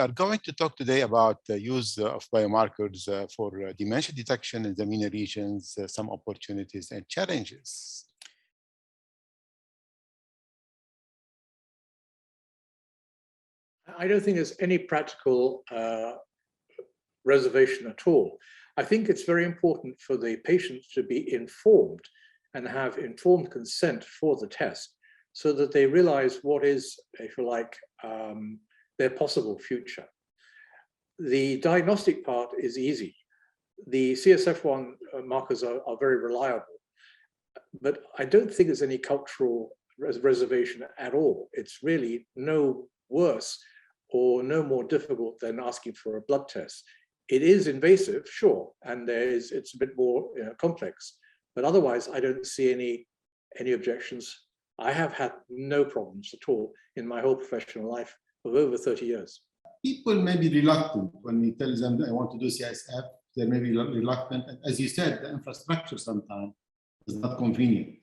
are going to talk today about the use of biomarkers for dementia detection in the MENA regions, some opportunities and challenges. I don't think there's any practical reservation at all. I think it's very important for the patients to be informed and have informed consent for the test so that they realize what is, if you like, their possible future. The diagnostic part is easy. The CSF1 markers are very reliable, but I don't think there's any cultural reservation at all. It's really no worse or no more difficult than asking for a blood test. It is invasive, sure, and it's a bit more complex, but otherwise I don't see any objections. I have had no problems at all in my whole professional life of over 30 years. People may be reluctant when we tell them I want to do CSF. They may be reluctant. As you said, the infrastructure sometimes is not convenient.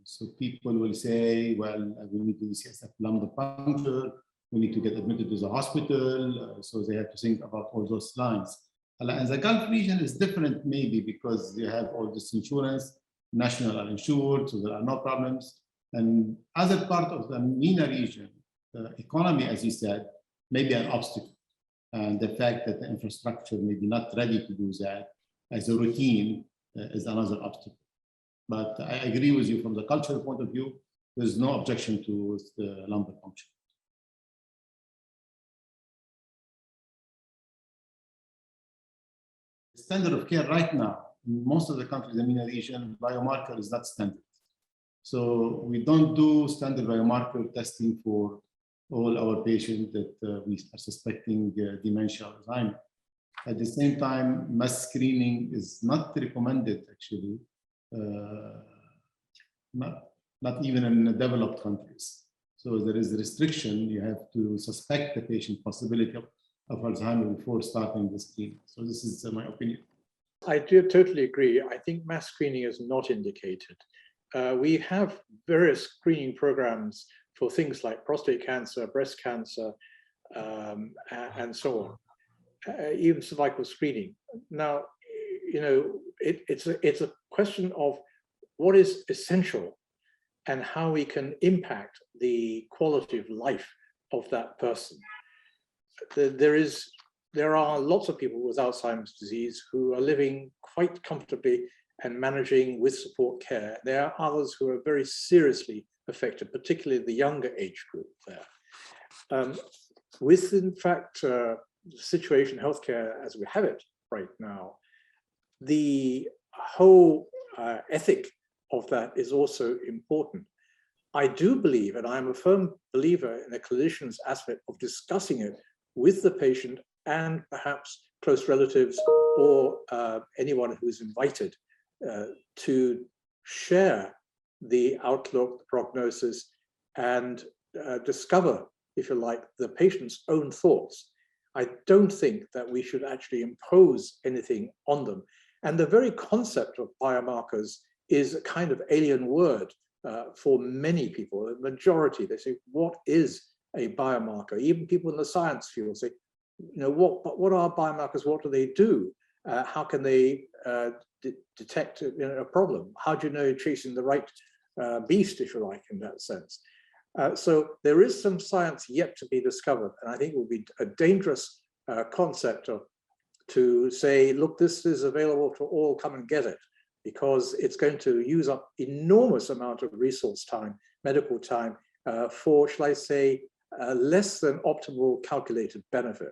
So people will say, well, we need to do CSF lumbar puncture. We need to get admitted to the hospital. So they have to think about all those lines. And the Gulf region is different maybe because they have all this insurance, national are insured, so there are no problems. And other part of the MENA region, the economy, as you said, may be an obstacle. And the fact that the infrastructure may be not ready to do that as a routine is another obstacle. But I agree with you from the cultural point of view, there's no objection to the lumbar puncture. The standard of care right now, in most of the countries in the MENA region, biomarker is not standard. So we don't do standard biomarker testing for all our patients that we are suspecting dementia or Alzheimer. At the same time, mass screening is not recommended actually, not even in the developed countries. So there is a restriction. You have to suspect the patient possibility of Alzheimer before starting the screening. So this is my opinion. I do totally agree. I think mass screening is not indicated. We have various screening programs for things like prostate cancer, breast cancer, and so on, even cervical screening. Now, you know, it's a question of what is essential and how we can impact the quality of life of that person. There are lots of people with Alzheimer's disease who are living quite comfortably and managing with support care. There are others who are very seriously affected, particularly the younger age group there. With, in fact, the situation healthcare as we have it right now, the whole ethic of that is also important. I do believe, and I'm a firm believer in the clinician's aspect of discussing it with the patient and perhaps close relatives or anyone who is invited to share the outlook, the prognosis, and discover, if you like, the patient's own thoughts. I don't think that we should actually impose anything on them. And the very concept of biomarkers is a kind of alien word for many people. The majority, they say, what is a biomarker? Even people in the science field say, you know, what are biomarkers? What do they do? How can they detect a problem? How do you know you're chasing the right beast, if you like, in that sense? So there is some science yet to be discovered, and I think it would be a dangerous concept to say, look, this is available to all, come and get it, because it's going to use up enormous amount of resource time, medical time, for, shall I say, less than optimal calculated benefit.